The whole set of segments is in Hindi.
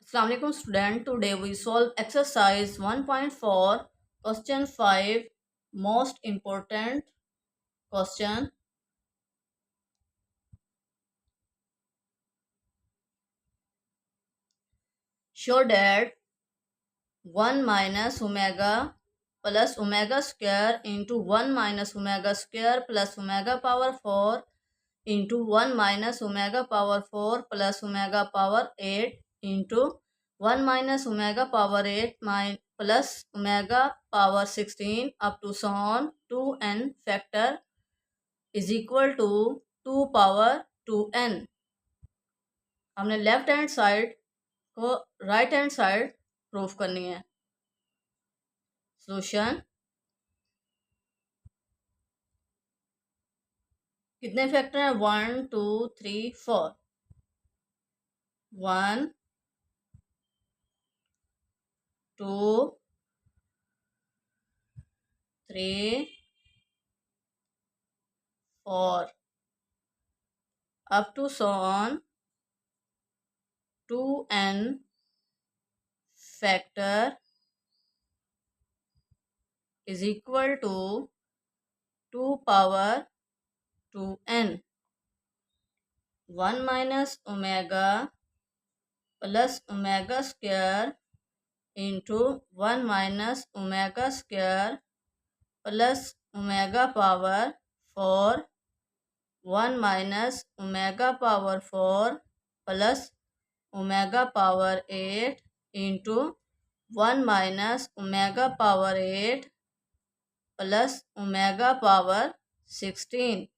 Assalamu alaikum student. Today we solve exercise 1.4 question 5 most important question. Show that 1 minus omega plus omega square into 1 minus omega square plus omega power 4 into 1 minus omega power 4 plus omega power 8 into 1 minus omega power 8 plus omega power 16 up to so on 2n factor is equal to 2 power 2n. हमने लेफ्ट हैंड साइड को राइट हैंड साइड प्रूफ करनी है. सोल्यूशन कितने फैक्टर हैं? 1 2 3 4. 1 2 3 4 up to so on 2n factor is equal to 2 power 2n. 1 minus omega plus omega square into 1 minus omega square plus omega power 4 1 minus omega power 4 plus omega power 8 into 1 minus omega power 8 plus omega power 16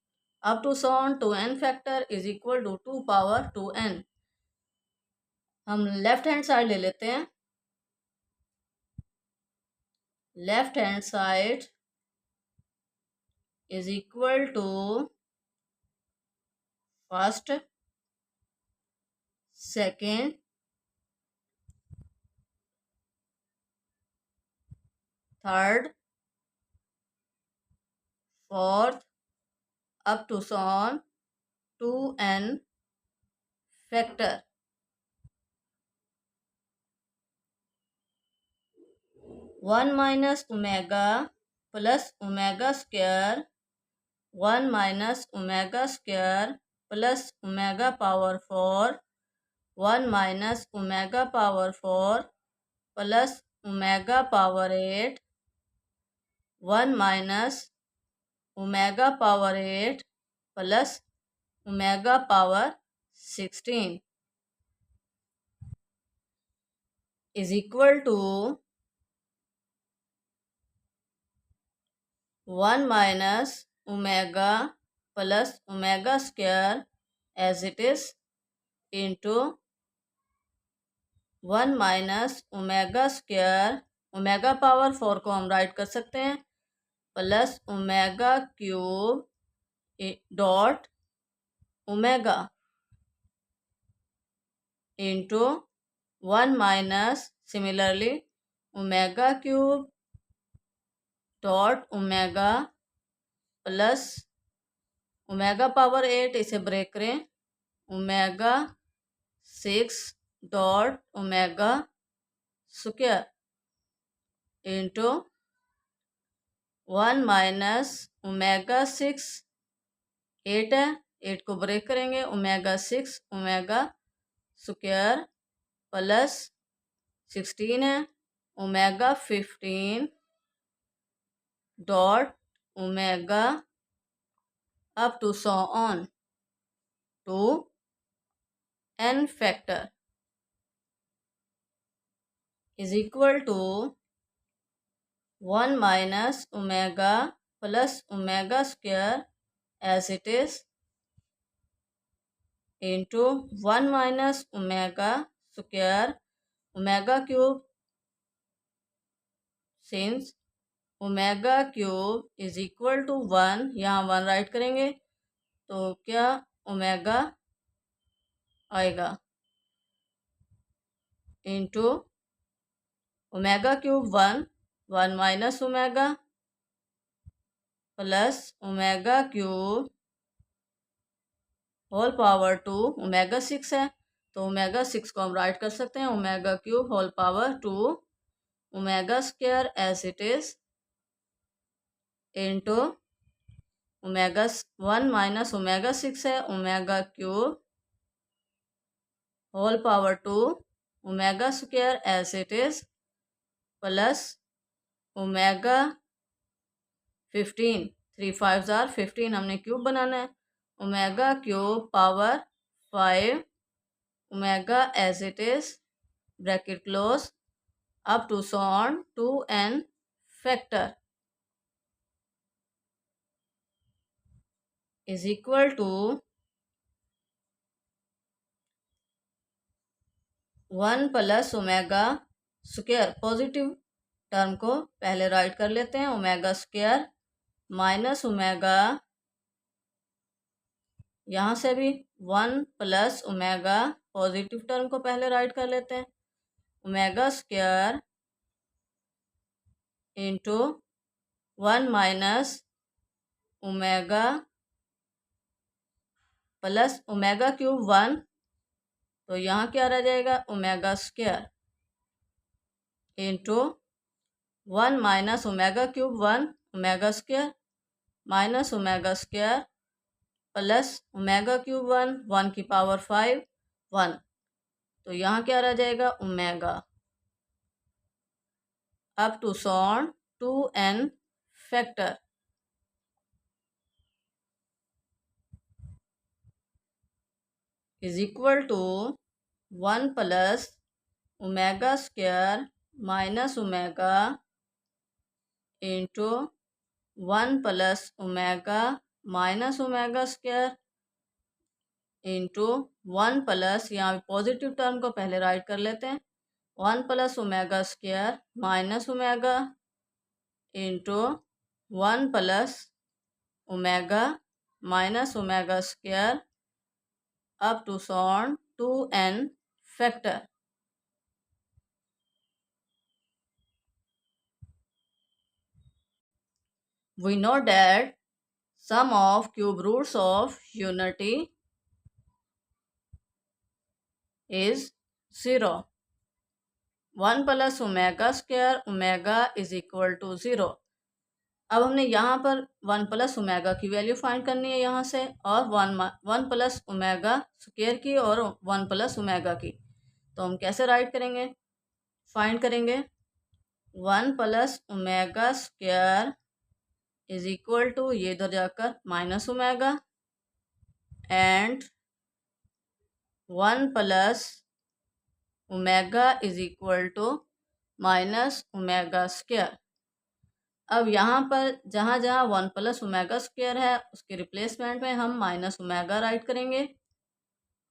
up to so on 2n factor is equal to 2 power 2n. हम लेफ्ट हैंड साइड ले लेते हैं. Left hand side is equal to first, second, third, fourth up to so on 2n factor. 1 minus omega plus omega square 1 minus omega square plus omega power 4 1 minus omega power 4 plus omega power 8 1 minus omega power 8 plus omega power 16 is equal to 1 minus omega plus omega square as it is into 1 minus omega square omega power 4 को हम राइट कर सकते हैं plus omega cube dot omega into 1 minus similarly omega cube dot omega plus omega power 8 इसे ब्रेक करें omega 6 dot omega square into 1 minus omega 6 8 है 8 को ब्रेक करेंगे ओमेगा 6 ओमेगा स्क्वायर प्लस 16 है omega 15 dot omega up to so on to n factor is equal to 1 minus omega plus omega square as it is into 1 minus omega square omega cube since omega cube is equal to 1 यहाँ 1 राइट करेंगे तो क्या ओमेगा आएगा into omega cube 1 minus omega plus omega cube whole power 2 omega 6 है तो ओमेगा 6 को हम राइट कर सकते हैं omega cube whole power 2 omega square as it is into omega 1 minus omega 6 है omega cube whole power 2 omega square as it is plus omega 15 3 5 जार 15 हमने क्यूब बनाना है omega cube power 5 omega as it is bracket close up to so on 2n factor is equal to 1 plus omega square positive term को पहले राइट कर लेते हैं ओमेगा स्क्वायर माइनस ओमेगा यहाँ से भी 1 प्लस ओमेगा पॉजिटिव टर्म को पहले राइट कर लेते हैं omega square into 1 minus omega plus omega cube 1 तो यहाँ क्या रह जाएगा omega square into 1 minus omega cube 1 omega square minus omega square plus omega cube 1 1 की पावर 5 1 तो यहाँ क्या रह जाएगा omega up to sworn 2n factor is equal to 1 plus omega square minus omega into 1 plus omega minus omega square into 1 plus यहाँ पॉजिटिव टर्म को पहले राइट कर लेते हैं 1 plus omega square minus omega into 1 plus omega minus omega square up to son 2n factor we know that sum of cube roots of unity is 0 1 plus omega square omega is equal to 0 अब हमने यहाँ पर 1 प्लस ओमेगा की वैल्यू फाइंड करनी है यहाँ से और 1 प्लस ओमेगा स्क्वायर की और 1 प्लस ओमेगा की तो हम कैसे राइट करेंगे फाइंड करेंगे 1 plus omega square is equal to ये इधर जाकर minus omega and 1 plus omega is equal to minus omega square अब यहाँ पर जहाँ जहाँ 1 प्लस ओमेगा स्क्वायर है उसके रिप्लेसमेंट में हम माइनस ओमेगा राइट करेंगे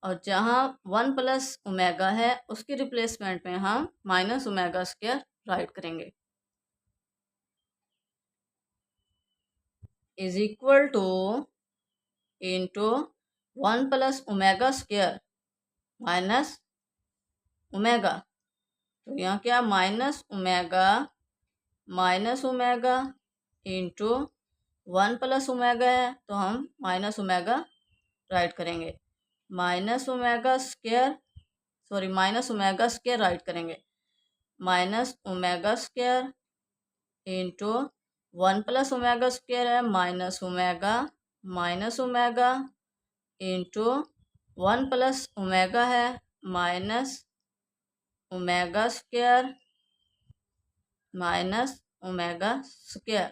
और जहाँ 1 प्लस ओमेगा है उसके रिप्लेसमेंट में हम माइनस ओमेगा स्क्वायर राइट करेंगे is equal to into 1 plus omega square minus omega तो यहाँ क्या minus omega into 1 plus omega है तो हम माइनस ओमेगा राइट करेंगे माइनस ओमेगा स्क्वायर राइट करेंगे minus omega square into 1 plus omega square है minus omega into 1 plus omega है minus omega square minus omega square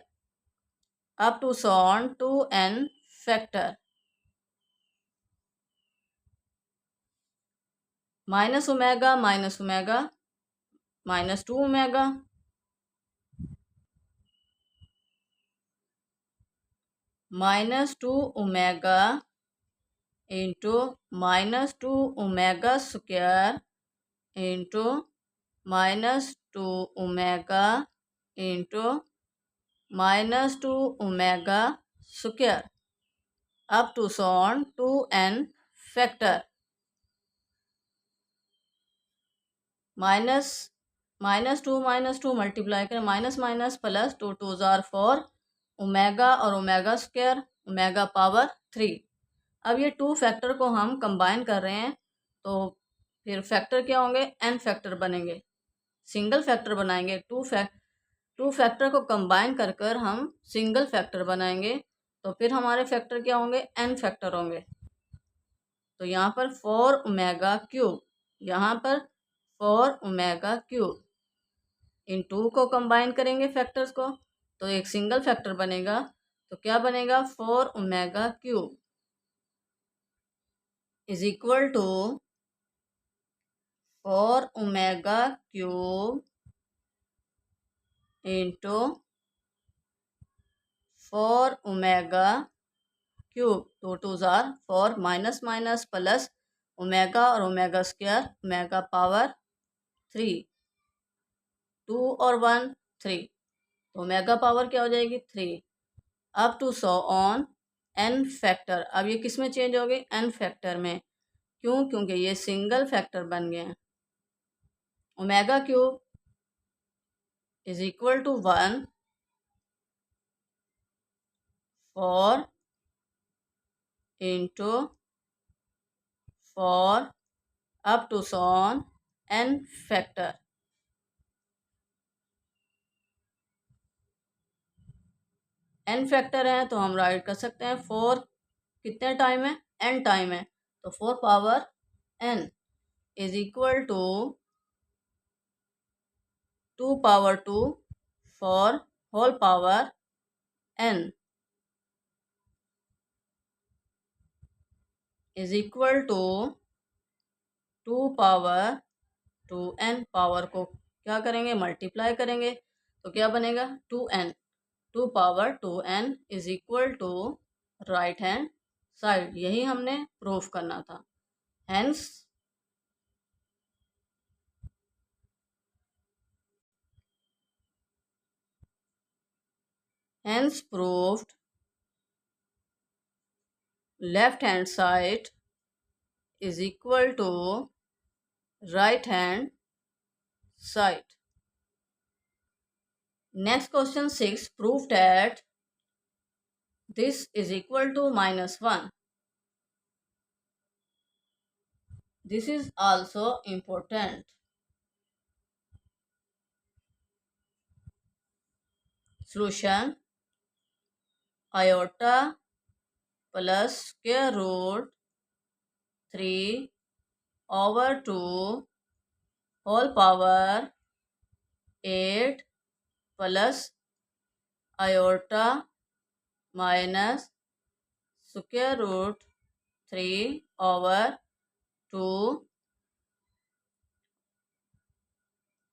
up to sworn 2n factor minus omega minus 2 omega minus 2 omega into minus 2 omega square into minus 2 omega into minus 2 omega square up to sworn 2n factor minus two multiply करें माइनस माइनस प्लस 2 2 जार 4 ओमेगा और ओमेगा स्क्वायर ओमेगा पावर 3 अब ये 2 फैक्टर को हम कंबाइन कर रहे हैं तो फिर फैक्टर क्या होंगे, एन फैक्टर बनेंगे। सिंगल फैक्टर बनाएंगे, टू फैक्टर को कंबाइन कर कर हम सिंगल फैक्टर बनाएंगे, तो फिर हमारे फैक्टर क्या होंगे, एन फैक्टर होंगे। तो यहाँ पर 4 ओमेगा क्यूब, यहाँ पर 4 ओमेगा क्यूब, इन टू को कंबाइन करेंगे फैक्टर्स को तो एक सिंगल फैक्टर बनेगा। तो क्या बनेगा, 4 omega cube is equal to 4 omega cube into 4 omega cube, two two जार 4, माइनस माइनस प्लस ओमेगा और ओमेगा स्क्वायर, ओमेगा पावर 3, 2 और 1 3, तो ओमेगा पावर क्या हो जाएगी 3, up to so on n factor. अब ये किस में चेंज हो गई, एन फैक्टर में। क्यों, क्योंकि ये सिंगल फैक्टर बन गए हैं। Omega cube is equal to 1 4 into 4 up to so on n factor. N factor है तो हम राइट कर सकते हैं 4 कितने टाइम है, एन टाइम है, तो 4 power n is equal to 2 power 2 4 whole power n is equal to 2 power 2 n. Power को क्या करेंगे, मल्टीप्लाई करेंगे, तो क्या बनेगा 2n, 2 power 2n is equal to right hand side. यही हमने प्रूफ करना था। Hence hence proved left hand side is equal to right hand side. Next question 6, prove that this is equal to -1. This is also important. Solution: iota plus square root 3 over 2 whole power 8 plus iota minus square root 3 over 2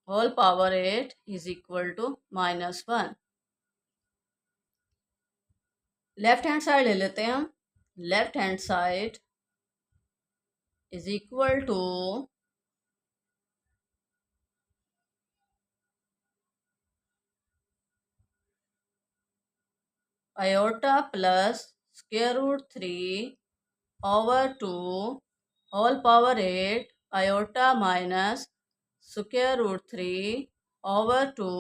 whole power 8 is equal to -1. Left hand side ले लेते हैं हम। Left hand side is equal to iota plus square root 3 over 2 whole power 8 iota minus square root 3 over 2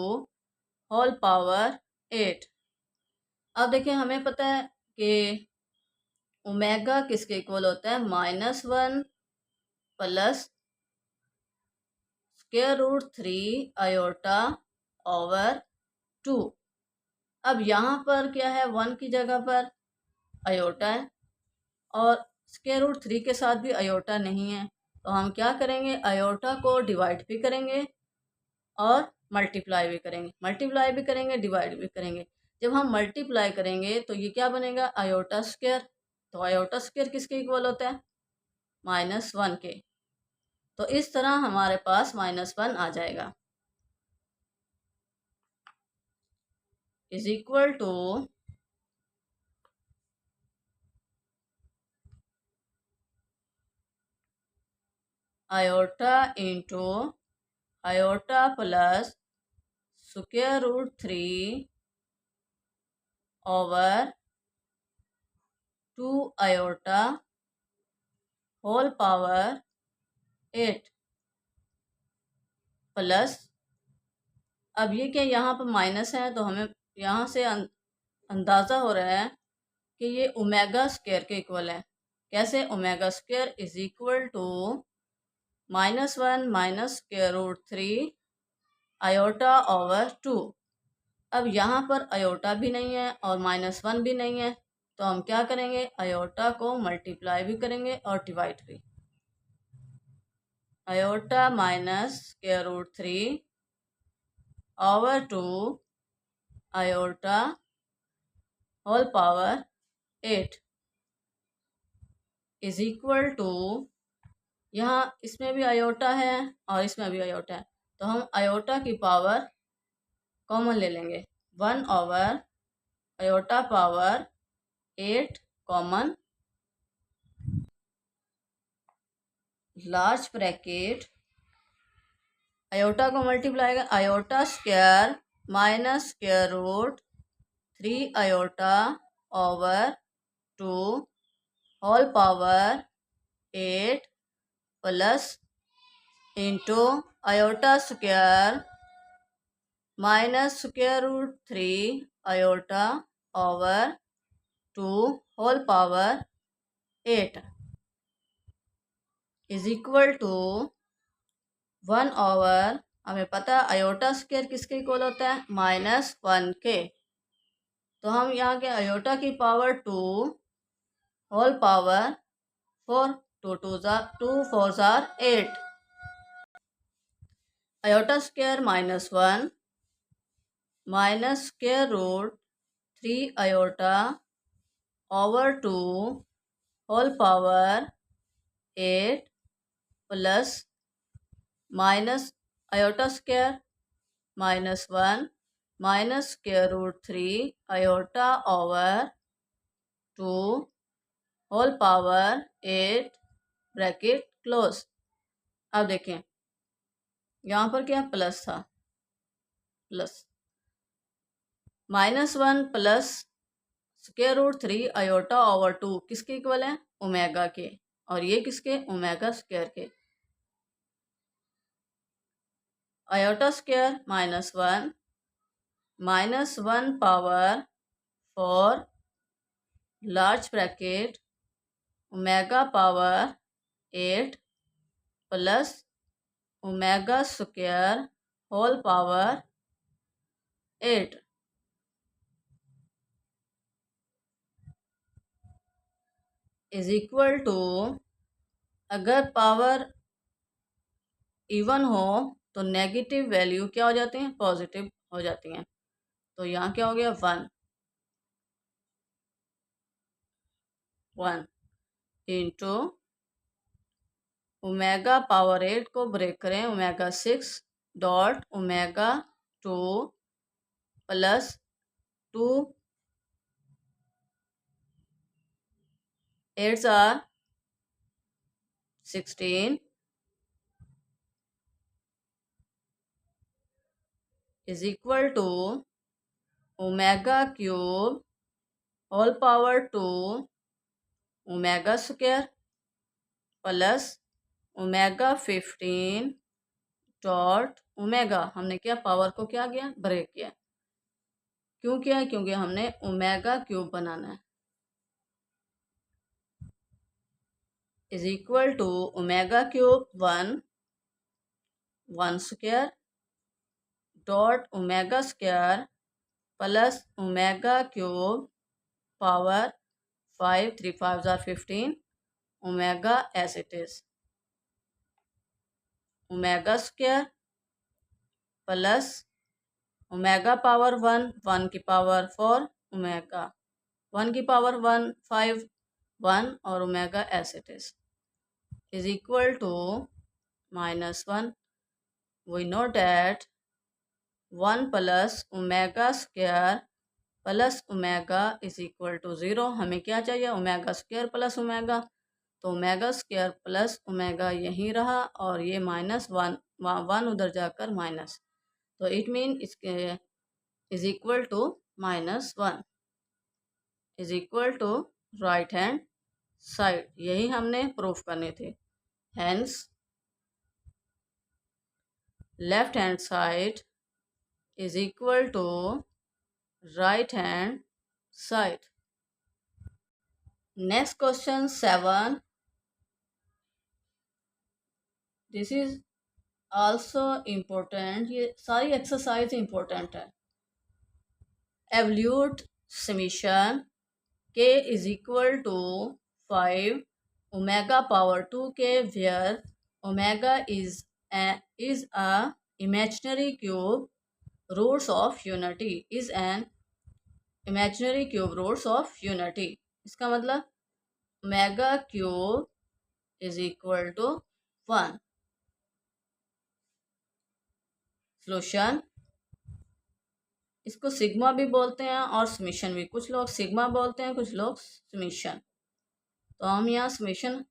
whole power 8। अब देखिए हमें पता है कि ओमेगा किसके इक्वल होता है, -1 plus square root 3 iota over 2। अब यहाँ पर क्या है, 1 की जगह पर आयोटा है और स्क्वायर रूट 3 के साथ भी आयोटा नहीं है, तो हम क्या करेंगे, आयोटा को डिवाइड भी करेंगे और मल्टीप्लाई भी करेंगे, मल्टीप्लाई भी करेंगे, डिवाइड भी करेंगे। जब हम मल्टीप्लाई करेंगे तो ये क्या बनेगा, आयोटा स्क्वायर। तो आयोटा स्क्वायर किसके इक्वल होता है, -1 के। तो इस तरह हमारे पास -1 आ जाएगा, is equal to iota into iota plus square root 3 over 2 iota whole power 8 plus, अब ये क्या यहाँ पर माइनस है तो हमें यहाँ से अंदाज़ा हो रहा है कि ये ओमेगा स्क्वायर के इक्वल है। कैसे, omega square is equal to -1 minus square root 3 iota over 2। अब यहाँ पर आयोटा भी नहीं है और -1 भी नहीं है, तो हम क्या करेंगे, आयोटा को मल्टीप्लाई भी करेंगे और डिवाइड भी। Iota minus square root 3 over 2 iota whole power 8 is equal to, यहाँ इसमें भी आयोटा है और इसमें भी आयोटा है, तो हम आयोटा की पावर कॉमन ले लेंगे। 1 over iota power 8 common, large bracket, iota को मल्टीप्लाई कर iota square minus square root 3 iota over 2 whole power 8 plus into iota square minus square root 3 iota over 2 whole power 8 is equal to 1 over, हमें पता है आयोटा स्क्वायर किसके इक्वल होता है, -1 के, तो हम यहाँ के आयोटा की पावर 2 होल पावर 4, 2 4 जार 8, iota square -1 minus square root 3 iota over 2 whole power 8 plus minus iota square -1 minus square root 3 iota over 2 whole power 8 bracket close. अब देखें यहाँ पर क्या प्लस था, plus -1 plus square root 3 iota over 2 किसके इक्वल है, ओमेगा के, और ये किसके, ओमेगा स्क्वायर के। Iota square -1 power 4 large bracket omega power 8 plus omega square whole power 8 is equal to, अगर पावर इवन हो तो नेगेटिव वैल्यू क्या हो जाती हैं, पॉजिटिव हो जाती हैं। तो यहाँ क्या हो गया, 1 इंटू ओमेगा पावर 8 को ब्रेक करें, omega 6 dot omega 2 plus 2 8 are 16 is equal to omega cube whole power 2 omega square plus omega 15 dot omega, हमने क्या पावर को क्या किया, ब्रेक किया। क्यों किया है, क्योंकि हमने ओमेगा क्यूब बनाना है। Is equal to omega cube 1 square dot omega square plus omega cube power 5 3 5 जार 15 omega as it is, omega square plus omega power 1 की पावर 4 ओमेगा 1 की पावर 1 5 1 और omega as it is equal to -1। We know that 1 plus omega square plus omega is equal to 0। हमें क्या चाहिए, ओमेगा स्क्वायर प्लस ओमेगा, तो ओमेगा स्क्वायर प्लस ओमेगा यहीं रहा और ये -1 उधर जाकर माइनस, तो इट मीन इसके is equal to -1 is equal to right hand side. यही हमने प्रूफ करने थे। Hence left hand side is equal to right hand side. Next question 7, this is also important, ये सारी एक्सरसाइज इम्पोर्टेंट है। Evaluate summation k is equal to 5 omega power 2k where omega is a imaginary cube roots of unity is an imaginary cube roots of unity। इसका मतलब omega cube is equal to 1। Solution, इसको सिग्मा भी बोलते हैं और समीशन भी, कुछ लोग सिग्मा बोलते हैं, कुछ लोग समीशन। तो हम यहाँ समीशन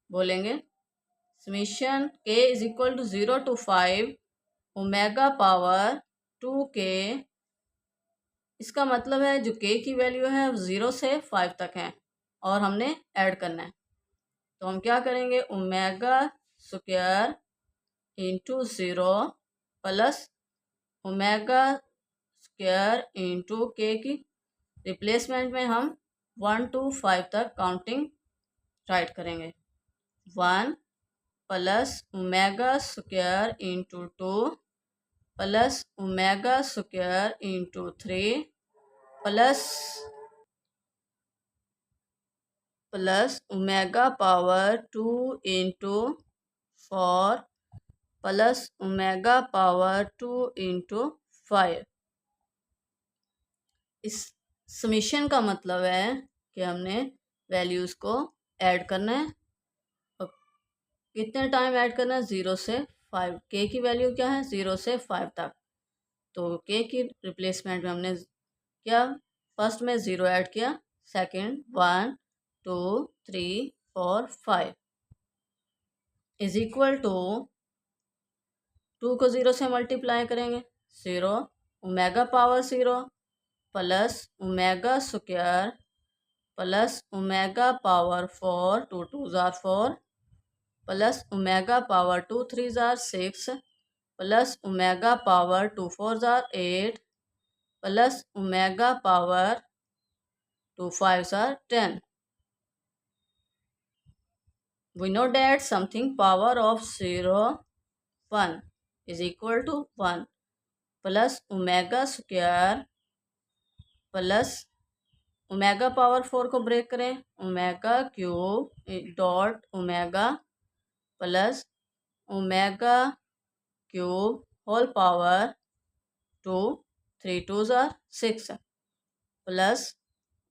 बोलेंगे। Summation k is equal to 0 to 5 omega power 2k। इसका मतलब है जो k की वैल्यू है 0 से 5 तक है और हमने ऐड करना है। तो हम क्या करेंगे, omega square into 0 plus omega square into के की रिप्लेसमेंट में हम 1 to 5 तक काउंटिंग राइट करेंगे। 1 plus omega square into 2 plus omega square into 3 plus omega power 2 into 4 plus omega power 2 into 5। इस समीशन का मतलब है कि हमने वैल्यूज़ को ऐड करना है। कितने टाइम ऐड करना है, 0 से 5। के की वैल्यू क्या है, 0 से 5 तक। तो के की रिप्लेसमेंट में हमने क्या, फर्स्ट में 0 ऐड किया, सेकंड 1 2 3 4 5 इज इक्वल टू 2 को 0 से मल्टीप्लाई करेंगे, 0 omega power 0 plus omega square plus omega power 4 2 2 जार 4 plus omega power 2 3 jar 6 plus omega power 2 4 जार 8 plus omega power 2 5 jar 10। We know that something power of 0 1 is equal to 1 plus omega square plus omega power 4 को ब्रेक करें, omega cube dot omega plus omega cube whole power 2 3 2 जार 6 plus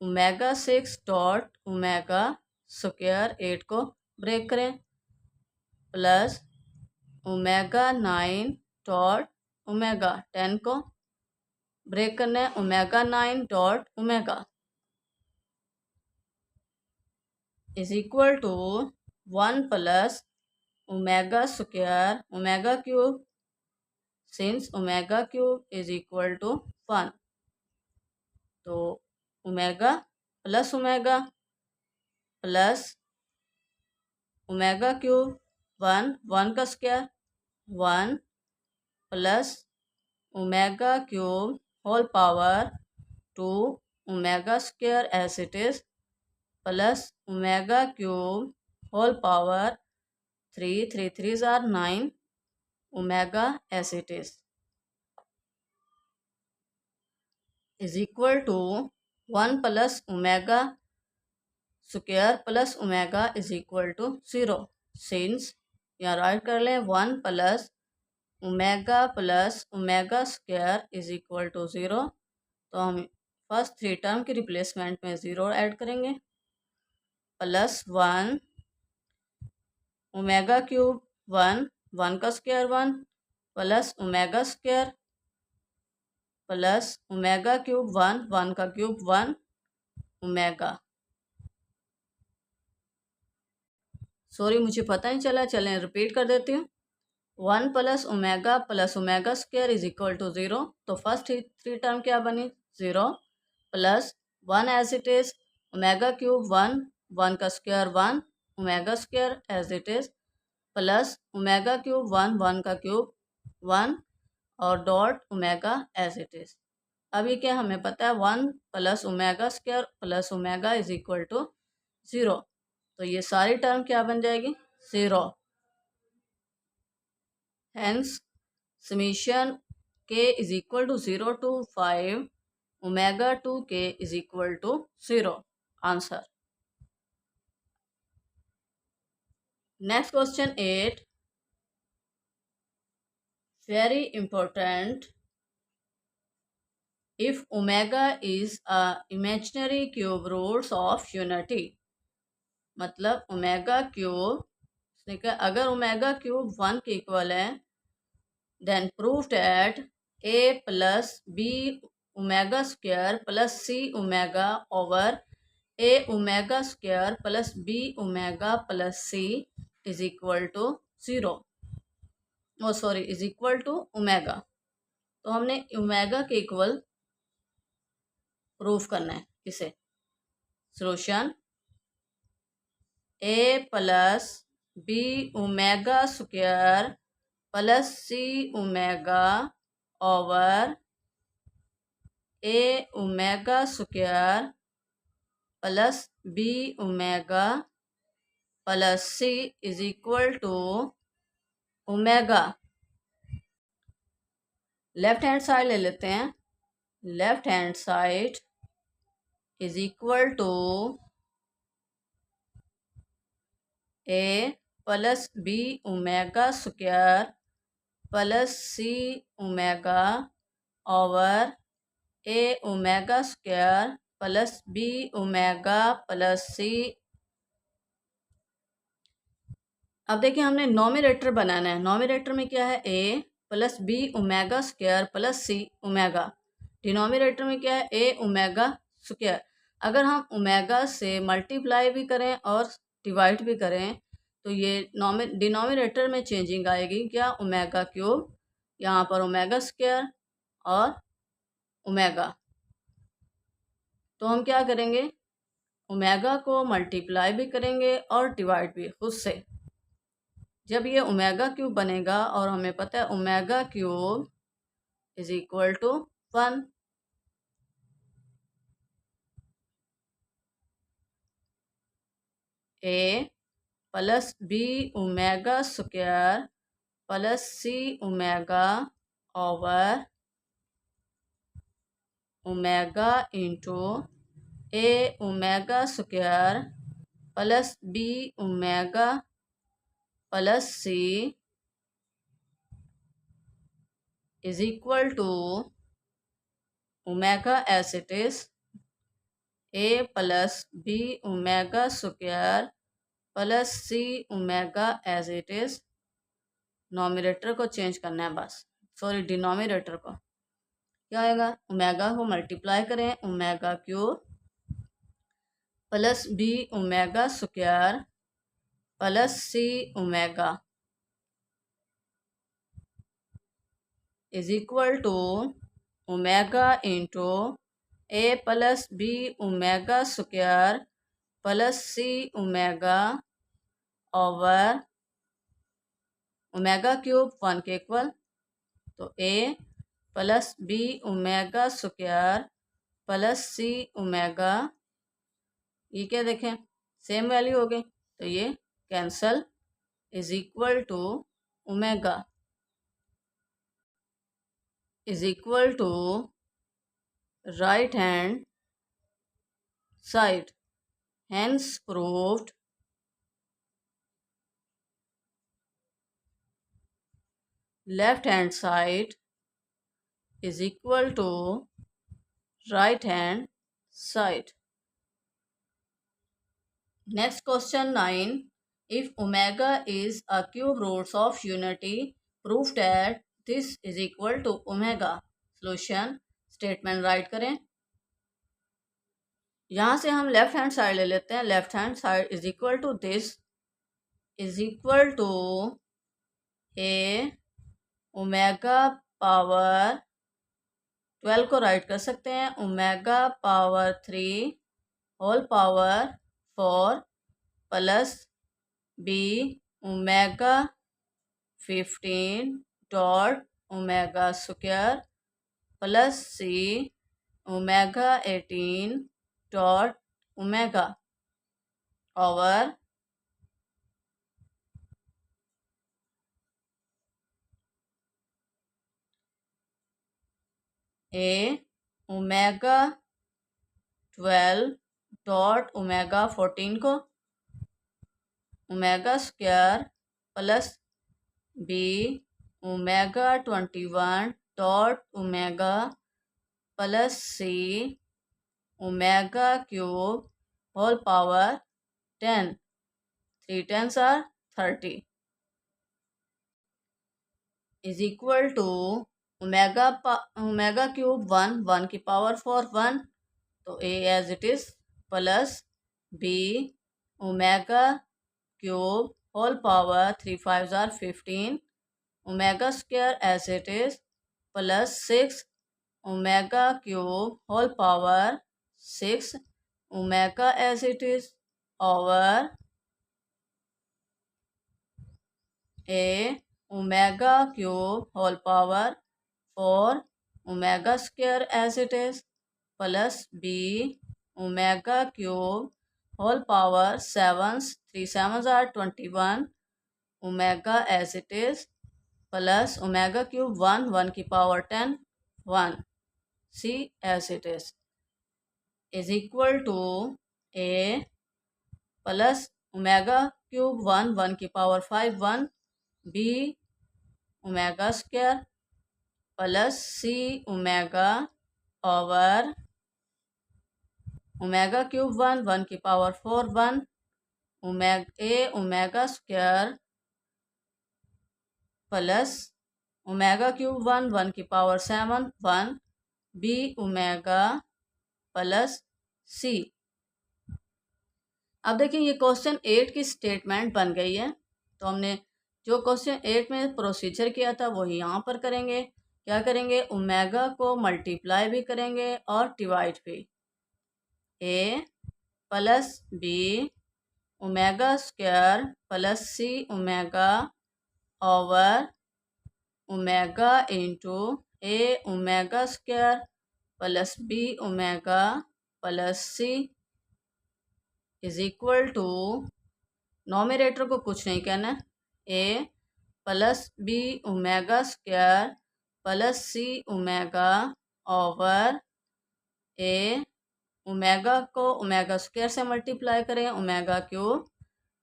omega 6 dot omega square 8 को ब्रेक करें प्लस ओमेगा 9 डॉट ओमेगा 10 को ब्रेक करना है, omega 9 dot omega is equal to 1 plus omega square omega cube since omega cube is equal to 1। तो omega plus omega plus omega cube 1 1 का square 1 plus omega cube whole power 2 omega square as it is plus omega cube whole power 3 3 3 जार 9 omega as it is equal to 1 plus omega square plus omega is equal to 0। Since यहाँ राइट कर लें 1 plus omega square is equal to 0। तो हम फर्स्ट 3 टर्म की रिप्लेसमेंट में 0 ऐड करेंगे प्लस 1 ओमेगा क्यूब 1 1 का square 1 plus omega square plus omega cube 1 1 का क्यूब 1 ओमेगा। सॉरी मुझे पता नहीं चला, चलें रिपीट कर देती हूँ। 1 plus omega square is equal to 0। तो फर्स्ट 3 टर्म क्या बनी, 0 plus 1 as it is omega cube 1 1 का square 1 omega square as it is plus omega cube 1 1 का क्यूब 1 और dot omega as it is. अभी क्या हमें पता है 1 plus omega square plus omega is equal to 0। तो ये सारी टर्म क्या बन जाएगी, 0। Hence, summation k is equal to 0 to 5 omega 2k is equal to 0. Answer. Next question 8. Very important. If omega is a imaginary cube roots of unity, मतलब ओमेगा क्यूब, अगर ओमेगा क्यूब 1 के इक्वल है, then prove that a plus b omega square plus c omega over a omega square plus b omega plus c is equal to 0. Is equal to omega. तो हमने ओमेगा के इक्वल प्रूफ करना है. किसे? Solution a plus B omega square plus C omega over a omega square plus B omega plus c is equal to omega. Left hand side ले लेते हैं. Left hand side is equal to a plus B omega square plus C omega over a omega square plus B omega plus c. अब देखिए हमने नॉमिनेटर बनाना है. नॉमिनेटर में क्या है? A plus B omega square plus C omega. Denominator में क्या है? A omega square. अगर हम ओमेगा से मल्टीप्लाई भी करें और डिवाइड भी करें तो ये डिनोमिनेटर में चेंजिंग आएगी. क्या? ओमेगा क्यूब, यहाँ पर ओमेगा स्क्वायर और ओमेगा. तो हम क्या करेंगे? ओमेगा को मल्टीप्लाई भी करेंगे और डिवाइड भी खुद से. जब ये ओमेगा क्यूब बनेगा और हमें पता है omega cube is equal to 1. A plus B omega square plus C omega over omega into A omega square plus B omega plus C is equal to omega as it is a plus b omega square plus c omega as it is. Nominator को चेंज करना है बस. डिनोमिनेटर को क्या आएगा? ओमेगा को मल्टीप्लाई करें omega cube plus B omega square plus C omega is equal to omega into a plus B omega square plus C omega over omega cube 1 के इक्वल. तो a plus B omega square plus C omega, ये क्या देखें सेम वैल्यू हो गई तो ये cancel is equal to omega is equal to right hand side. Hence proved left hand side is equal to right hand side. Next question 9. If omega is a cube roots of unity, prove that this is equal to omega. Solution. Statement write करें. यहाँ से हम लेफ्ट हैंड साइड ले लेते हैं. Left hand side is equal to this is equal to a omega power 12 को राइट कर सकते हैं omega power 3 whole power 4 plus B omega 15 dot omega square plus C omega 18 dot omega over a omega 12 dot omega 14 को omega square plus B omega 21 dot omega plus C omega cube whole power 10, 3 10s are 30 is equal to omega cube 1 की पावर 4 1, तो a as it is plus B omega cube whole power 3 5s are 15 omega square as it is plus 6 omega cube whole power 6 omega as it is over a omega cube whole power 4 omega square as it is plus B omega cube whole power 7 3 7s are 21 omega as it is plus omega cube 1 की power 10 1 c as it is equal to a plus omega cube 1 की power 5 1 b omega square plus सी ओमेगा ओवर ओमेगा क्यूब 1 की power 4 1 omega square plus omega cube 1 की power 7 1 b omega plus c. अब देखिए ये क्वेश्चन 8 की स्टेटमेंट बन गई है। तो हमने जो क्वेश्चन 8 में प्रोसीजर किया था वही यहाँ पर करेंगे। क्या करेंगे, ओमेगा को मल्टीप्लाई भी करेंगे और डिवाइड भी। A plus B omega square plus C omega over omega into A omega square plus B omega plus c is equal to nominator को कुछ नहीं कहना, a plus B omega square plus C omega over a omega को ओमेगा स्क्वायर से मल्टीप्लाई करें omega cube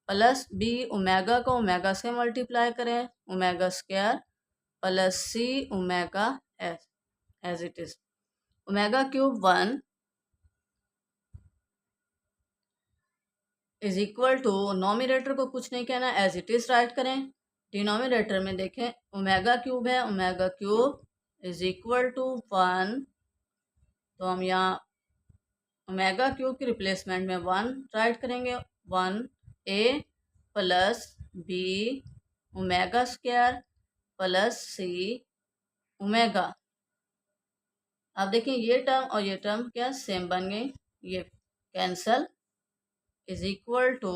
plus B omega को ओमेगा से मल्टीप्लाई करें omega square plus C omega as it is omega cube 1 is equal to nominator को कुछ नहीं कहना, एज इट इज राइट करें। डिनोमिनेटर में देखें ओमेगा क्यूब है, omega cube is equal to 1, तो हम यहाँ ओमेगा क्यूब की रिप्लेसमेंट में 1 राइट करेंगे। 1 ए plus B omega square plus सी ओमेगा। अब देखिए ये टर्म और ये टर्म क्या सेम बन गई, ये cancel is equal to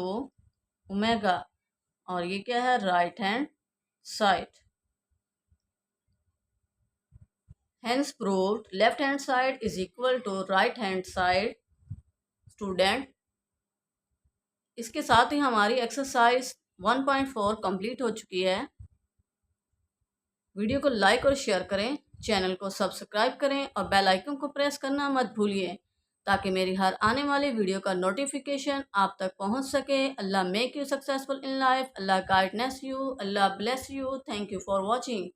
omega, और ये क्या है right hand side. Hence proved left hand side is equal to right hand side. Student, इसके साथ ही हमारी एक्सरसाइज 1.4 कंप्लीट हो चुकी है। वीडियो को लाइक और शेयर करें, चैनल को सब्सक्राइब करें और बेल आइकन को प्रेस करना मत भूलिए ताकि मेरी हर आने वाली वीडियो का नोटिफिकेशन आप तक पहुंच सके। Allah make you successful in life, Allah guidance you, Allah bless you. Thank you for watching.